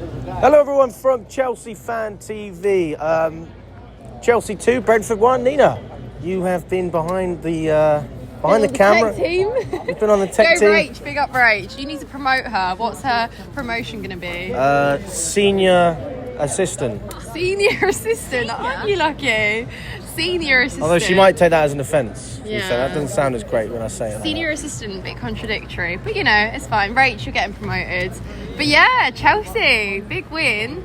Hello everyone from Chelsea Fan TV. Chelsea 2, Brentford 1. Nina, you have been behind the camera. Tech team. You've been on the tech team. Go Rach, big up Rach. You need to promote her. What's her promotion going to be? Senior assistant. Senior assistant. Aren't you lucky? Senior assistant. Although she might take that as an offence. Yeah. So that doesn't sound as great when I say it. Senior assistant, a bit contradictory. But you know, it's fine. Rach, you're getting promoted. But yeah, Chelsea, big win.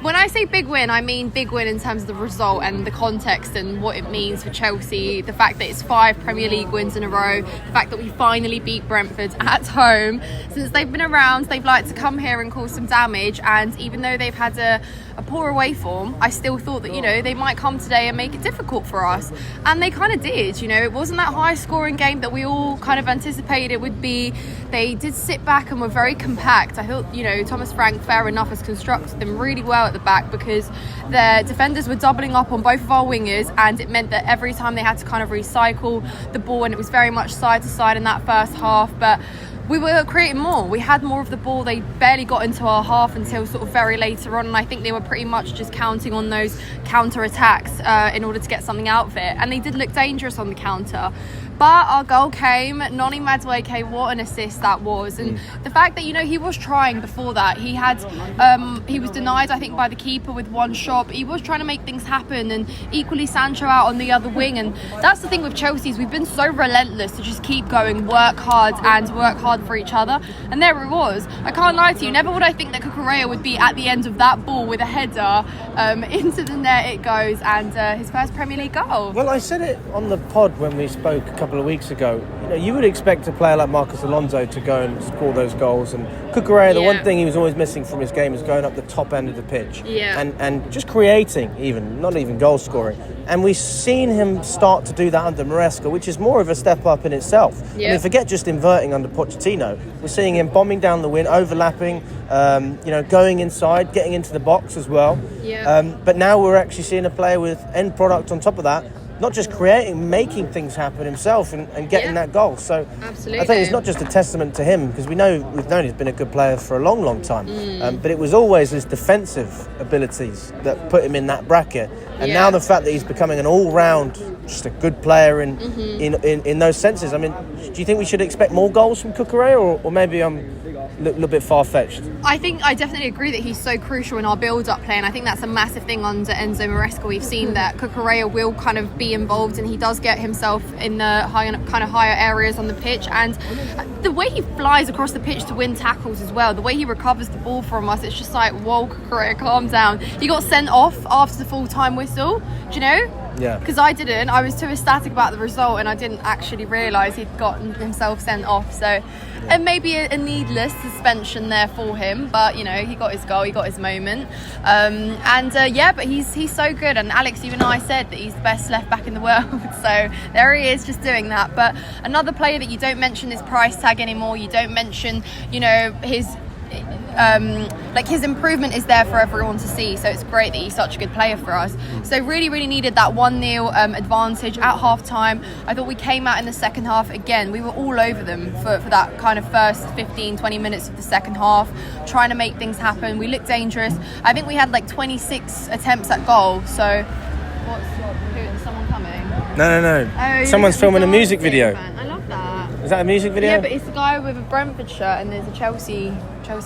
When I say big win, I mean big win in terms of the result and the context and what it means for Chelsea. The fact that it's 5 Premier League wins in a row. The fact that we finally beat Brentford at home. Since they've been around, they've liked to come here and cause some damage. And even though they've had a poor away form, I still thought that, you know, they might come today and make it difficult for us. And they kind of did. You know, it wasn't that high scoring game that we all kind of anticipated it would be. They did sit back and were very compact. I thought, you know, Thomas Frank, fair enough, has constructed them really well at the back because their defenders were doubling up on both of our wingers, and it meant that every time they had to kind of recycle the ball, and it was very much side to side in that first half. But we were creating more. We had more of the ball. They barely got into our half until sort of very later on, and I think they were pretty much just counting on those counter attacks in order to get something out of it. And they did look dangerous on the counter. But our goal came. Noni Madueke, what an assist that was. And the fact that, you know, he was trying before that. He had, he was denied, I think, by the keeper with one shot. But he was trying to make things happen. And equally Sancho out on the other wing. And that's the thing with Chelsea is we've been so relentless to just keep going, work hard for each other. And there it was. I can't lie to you. Never would I think that Cucurella would be at the end of that ball with a header into the net. It goes. And his first Premier League goal. Well, I said it on the pod when we spoke a couple of weeks ago. You know, you would expect a player like Marcus Alonso to go and score those goals, and Cucurella, the one thing he was always missing from his game is going up the top end of the pitch and just creating, not even goal scoring. And we've seen him start to do that under Maresca, which is more of a step up in itself. I mean, forget just inverting under Pochettino. We're seeing him bombing down the wing, overlapping, going inside, getting into the box as well. But now we're actually seeing a player with end product on top of that, not just creating, making things happen himself and getting that goal. So absolutely. I think it's not just a testament to him, because we've known he's been a good player for a long, long time. But it was always his defensive abilities that put him in that bracket. And now the fact that he's becoming an all-round, just a good player in those senses. I mean, do you think we should expect more goals from Cucurella, or maybe I'm a little bit far-fetched? I definitely agree that he's so crucial in our build-up play, and I think that's a massive thing under Enzo Maresca. We've seen that Cucurella will kind of be involved, and he does get himself in the higher areas on the pitch, and the way he flies across the pitch to win tackles as well, the way he recovers the ball from us, it's just like, whoa, Cucurella, calm down. He got sent off after the full-time whistle, do you know? Yeah. Because I didn't. I was too ecstatic about the result, and I didn't actually realise he'd gotten himself sent off. So, and maybe a needless suspension there for him. But, you know, he got his goal, he got his moment. But he's so good. And Alex, you and I said that he's the best left back in the world. So there he is, just doing that. But another player that you don't mention his price tag anymore. You don't mention, you know, his improvement is there for everyone to see, so it's great that he's such a good player for us. So really, really needed that 1-0 advantage at half time. I thought we came out in the second half again. We were all over them for that kind of first 15-20 minutes of the second half, trying to make things happen. We looked dangerous. I think we had like 26 attempts at goal. So is someone coming? No. Oh, someone's filming a music video. I love that. Is that a music video? Yeah, but it's the guy with a Brentford shirt and there's a Chelsea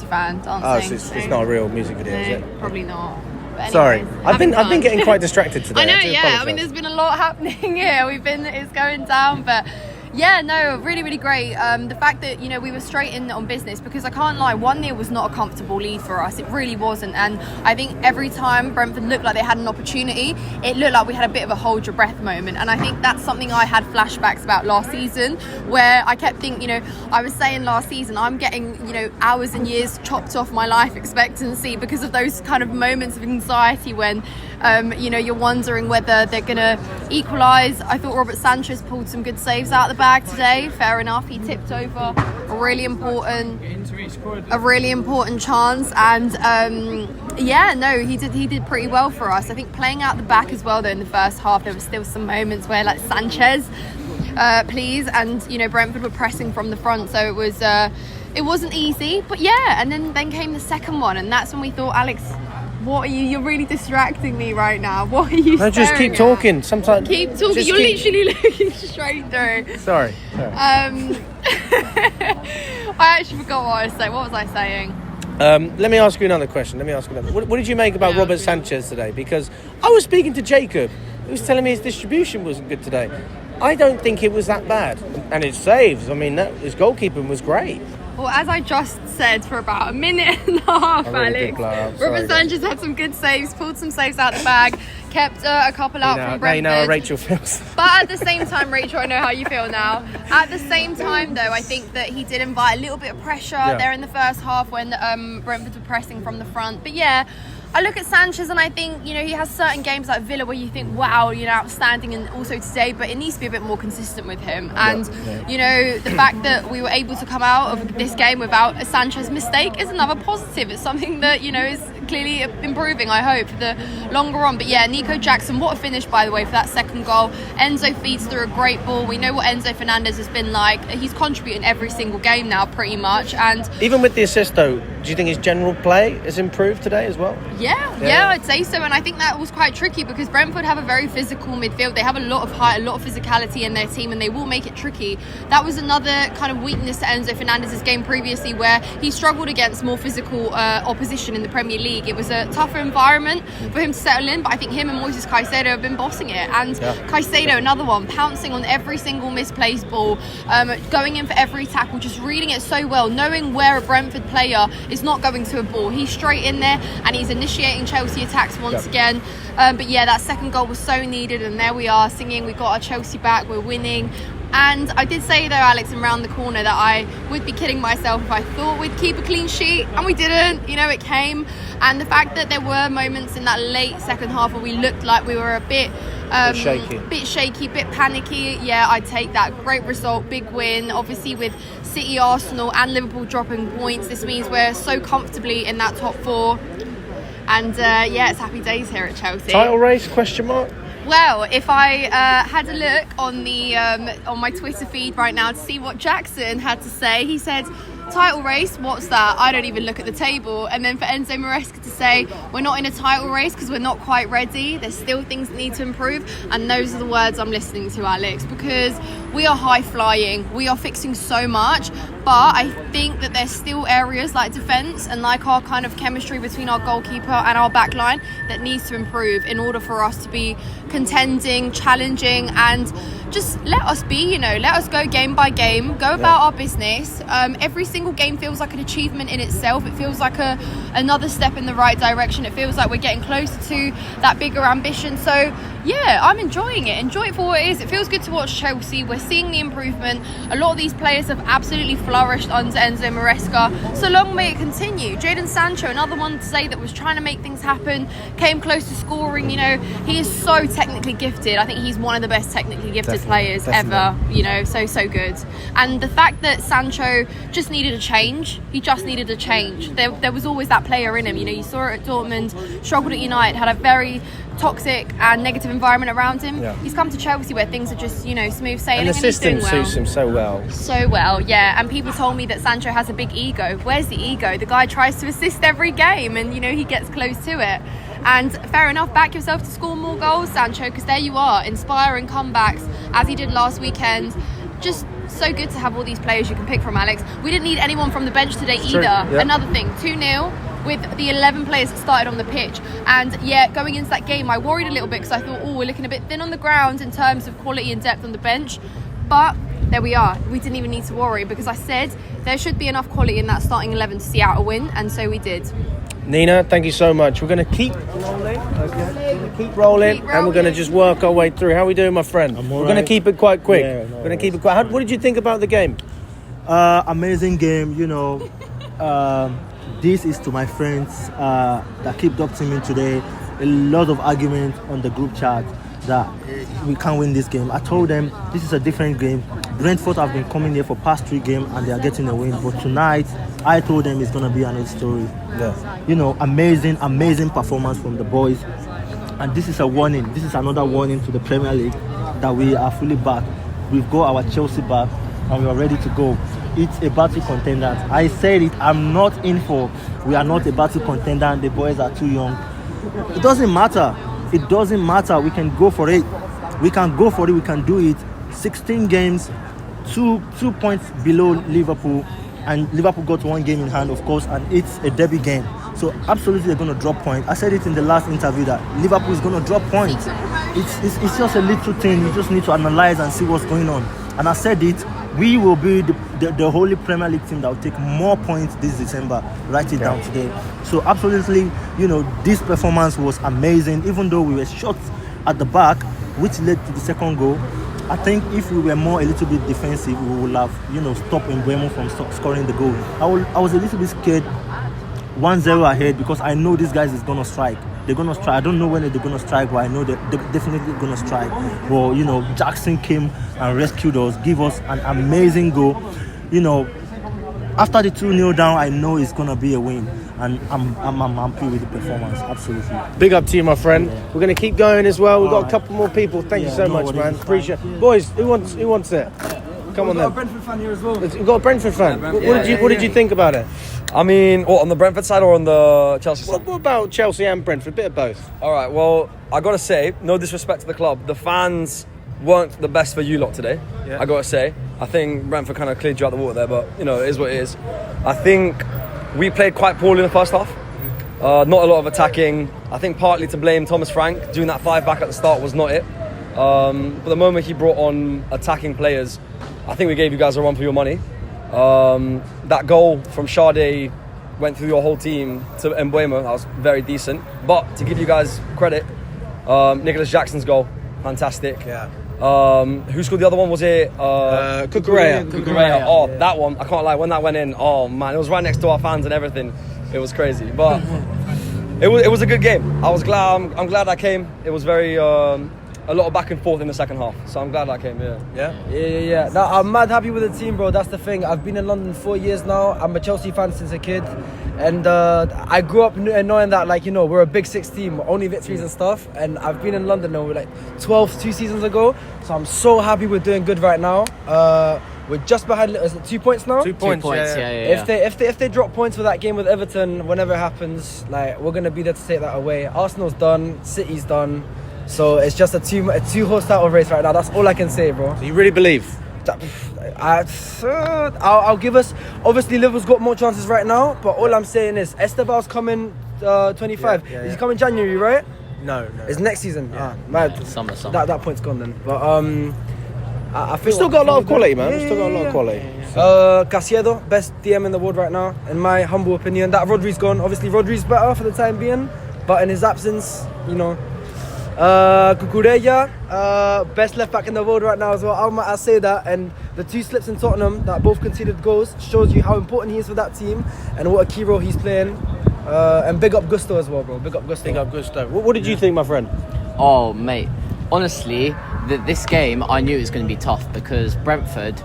fan dancing. Oh, so it's not a real music video, is it? Probably not. But anyways, sorry, I've been getting quite distracted today. I know, apologize. I mean, there's been a lot happening here. It's going down, but yeah, no, really, really great. The fact that, you know, we were straight in on business, because I can't lie, 1-0 was not a comfortable lead for us. It really wasn't. And I think every time Brentford looked like they had an opportunity, it looked like we had a bit of a hold your breath moment. And I think that's something I had flashbacks about last season, where I kept thinking, you know, I was saying last season, I'm getting, you know, hours and years chopped off my life expectancy because of those kind of moments of anxiety when, you know, you're wondering whether they're going to equalise. I thought Robert Sanchez pulled some good saves out of the bag today. Fair enough. He tipped over a really important chance, and he did pretty well for us. I think playing out the back as well, though, in the first half there were still some moments where, like, Sanchez, please, and, you know, Brentford were pressing from the front, so it was it wasn't easy, but yeah. And then came the second one, and that's when we thought, Alex, what are you? You're really distracting me right now. What are you? No, just keep talking. Sometimes keep talking. You're literally looking straight through. Sorry. I actually forgot what I was saying. What was I saying? Let me ask you another question. What did you make about Robert Sanchez today? Because I was speaking to Jacob, who was telling me his distribution wasn't good today. I don't think it was that bad. And his saves, I mean, his goalkeeping was great. Well, as I just said for about a minute and a half, Alex, Robert Sanchez had some good saves, pulled some saves out the bag, kept a couple out from Brentford. You know how Rachel feels. But at the same time, Rachel, I know how you feel now. At the same time, though, I think that he did invite a little bit of pressure there in the first half when Brentford were pressing from the front. But yeah, I look at Sanchez and I think, you know, he has certain games like Villa where you think, wow, you know, outstanding, and also today, but it needs to be a bit more consistent with him. And, you know, the fact that we were able to come out of this game without a Sanchez mistake is another positive. It's something that, you know, is clearly improving, I hope, for the longer on. But yeah, Nico Jackson, what a finish, by the way, for that second goal. Enzo feeds through a great ball. We know what Enzo Fernandez has been like. He's contributing every single game now, pretty much. And even with the assist, though, do you think his general play has improved today as well? Yeah, I'd say so. And I think that was quite tricky because Brentford have a very physical midfield. They have a lot of height, a lot of physicality in their team, and they will make it tricky. That was another kind of weakness to Enzo Fernandez's game previously, where he struggled against more physical opposition in the Premier League. It was a tougher environment for him to settle in, but I think him and Moises Caicedo have been bossing it. And Caicedo, another one, pouncing on every single misplaced ball, going in for every tackle, just reading it so well, knowing where a Brentford player is not going to a ball. He's straight in there and he's initiating Chelsea attacks once again. But yeah, that second goal was so needed, and there we are singing, we got our Chelsea back, we're winning. And I did say though, Alex, and round the corner, that I would be kidding myself if I thought we'd keep a clean sheet, and we didn't. You know, it came. And the fact that there were moments in that late second half where we looked like we were a bit shaky, bit panicky, yeah, I'd take that. Great result, big win. Obviously with City, Arsenal and Liverpool dropping points, this means we're so comfortably in that top four. And yeah, it's happy days here at Chelsea. Title race, question mark? Well, if I had a look on the on my Twitter feed right now to see what Jackson had to say, he said, title race, what's that? I don't even look at the table. And then for Enzo Maresca to say, we're not in a title race because we're not quite ready. There's still things that need to improve. And those are the words I'm listening to, Alex, because we are high flying. We are fixing so much. But I think that there's still areas like defence and like our kind of chemistry between our goalkeeper and our back line that needs to improve in order for us to be contending, challenging, and just let us be, you know, let us go game by game, go about our business. Every single game feels like an achievement in itself. It feels like another step in the right direction. It feels like we're getting closer to that bigger ambition. So yeah, I'm enjoying it. Enjoy it for what it is. It feels good to watch Chelsea. We're seeing the improvement. A lot of these players have absolutely flourished under Enzo Maresca. So long may it continue. Jadon Sancho, another one to say that was trying to make things happen, came close to scoring. You know, he is so technically gifted. I think he's one of the best technically gifted players ever. You know, so good. And the fact that Sancho just needed a change. He just needed a change. There was always that player in him. You know, you saw it at Dortmund, struggled at United, had a very toxic and negative environment around him. He's come to Chelsea where things are just, you know, smooth sailing, and the system suits him so well. Yeah. And people told me that Sancho has a big ego. Where's the ego? The guy tries to assist every game, and you know, he gets close to it. And fair enough, back yourself to score more goals, Sancho, because there you are, inspiring comebacks as he did last weekend. Just so good to have all these players you can pick from, Alex. We didn't need anyone from the bench today either. Another thing, 2-0 with the 11 players that started on the pitch. And yeah, going into that game, I worried a little bit because I thought, we're looking a bit thin on the ground in terms of quality and depth on the bench. But there we are. We didn't even need to worry because I said there should be enough quality in that starting 11 to see out a win, and so we did. Nina, thank you so much. We're going to keep rolling. Keep rolling, and we're going to just work our way through. How are we doing, my friend? We're going to keep it quite quick. We're going to keep it quick. What did you think about the game? Amazing game, you know. This is to my friends that keep doubting me today. A lot of argument on the group chat that we can't win this game. I told them this is a different game. Brentford have been coming here for past 3 games and they are getting a win. But tonight, I told them it's going to be another story. You know, amazing performance from the boys. And this is a warning. This is another warning to the Premier League that we are fully back. We've got our Chelsea back and we are ready to go. it's a battle contender. I said it. I'm not in for. We are not a battle contender, and the boys are too young. It doesn't matter. It doesn't matter. We can go for it. We can go for it. We can do it. 16 games, two points below Liverpool, and Liverpool got one game in hand, of course, and it's a derby game. So absolutely they're going to drop points. I said it in the last interview that Liverpool is going to drop points. It's just a little thing. You just need to analyze and see what's going on. And I said it, we will be the only Premier League team that will take more points this December. Write it down today. So absolutely, this performance was amazing. Even though we were shot at the back, which led to the second goal. I think if we were a little bit defensive, we would have, stopped Mbeumo from scoring the goal. I was a little bit scared 1-0 ahead because I know these guys is going to strike. They're going to strike. I don't know when they're going to strike, but I know they're definitely going to strike. Well, Jackson came and rescued us, give us an amazing goal. After the 2-0 down, I know it's going to be a win. And I'm happy with the performance, absolutely. Big up to you, my friend. Yeah. We're going to keep going as well. We've got a couple more people. Thank you so much, man. Appreciate it. Boys, who wants it? Come on, then. We've got a Brentford fan here as well. We've got a Brentford fan. What did you think about it? I mean, what, on the Brentford side or on the Chelsea side? What about Chelsea and Brentford? A bit of both. All right, well, I got to say, no disrespect to the club, the fans weren't the best for you lot today. Yeah. I got to say. I think Brentford kind of cleared you out the water there, but, it is what it is. I think we played quite poorly in the first half. Not a lot of attacking. I think partly to blame Thomas Frank. Doing that 5-back at the start was not it. But the moment he brought on attacking players, I think we gave you guys a run for your money. That goal from Sade went through your whole team to Mbeumo. That was very decent. But to give you guys credit, Nicholas Jackson's goal, fantastic. Yeah. Who scored the other one? Was it Cucurella? Oh, yeah. That one, I can't lie, when that went in, oh man, it was right next to our fans and everything. It was crazy, but it was a good game. I was glad. I'm glad I came. It was very a lot of back and forth in the second half, so I'm glad I came. Yeah. No, I'm mad happy with the team, bro. That's the thing. I've been in London 4 years now. I'm a Chelsea fan since a kid, and I grew up knowing that, we're a Big Six team, only victories and stuff. And I've been in London now, 2 seasons ago. So I'm so happy we're doing good right now. We're just behind. Is it 2 points now? 2 points. Yeah. If they drop points for that game with Everton, whenever it happens, we're gonna be there to take that away. Arsenal's done. City's done. So it's just a two-horse title race right now. That's all I can say, bro. So you really believe? I'll give us. Obviously, Liverpool's got more chances right now. But all I'm saying is, Esteval's coming 25. He's coming January, right? No. It's next season. Yeah. Mad. Summer. That point's gone then. But I feel we've still got a lot of quality, man. We've still got a lot of quality. Caicedo, best DM in the world right now, in my humble opinion. That Rodri's gone. Obviously, Rodri's better for the time being, but in his absence, Cucurella, best left back in the world right now as well. I'll say that. And the 2 slips in Tottenham that both conceded goals shows you how important he is for that team and what a key role he's playing. And big up Gusto as well, bro. Big up Gusto. What did you think, my friend? Oh, mate. Honestly, this game, I knew it was going to be tough because Brentford,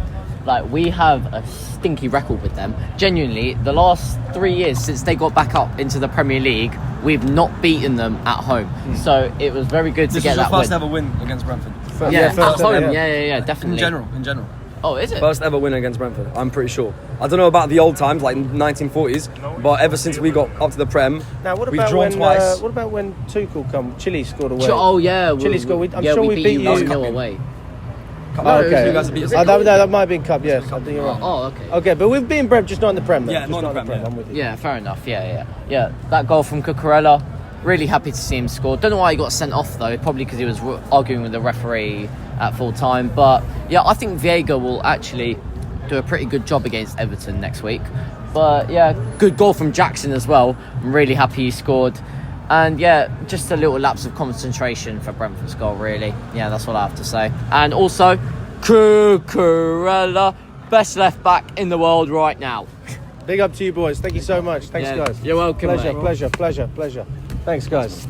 we have a stinky record with them. Genuinely, the last 3 years since they got back up into the Premier League, we've not beaten them at home. So it was very good to get that win. This is your first ever win against Brentford. At home, yeah, definitely. In general. Oh, is it? First ever win against Brentford, I'm pretty sure. I don't know about the old times, 1940s, but ever since we got up to the Prem, we've drawn twice. What about when Tuchel come? Chile scored away. Chile scored. I'm sure we beat you. 1-0 away. Okay. You guys beat us. That might have been Cup, yes. I think you're right. Oh, okay. Okay, but we've been Prem, just not in the Prem, though. Yeah, not in the Prem, I'm with you. Yeah, fair enough. Yeah. That goal from Cucurella, really happy to see him score. Don't know why he got sent off, though. Probably because he was arguing with the referee at full time. But, yeah, I think Viega will actually do a pretty good job against Everton next week. But, yeah, good goal from Jackson as well. I'm really happy he scored. And, yeah, just a little lapse of concentration for Brentford's goal, really. Yeah, that's what I have to say. And also, Cucurella, best left back in the world right now. Big up to you, boys. Thank you so much. Thanks, guys. You're welcome, Pleasure. Thanks, guys.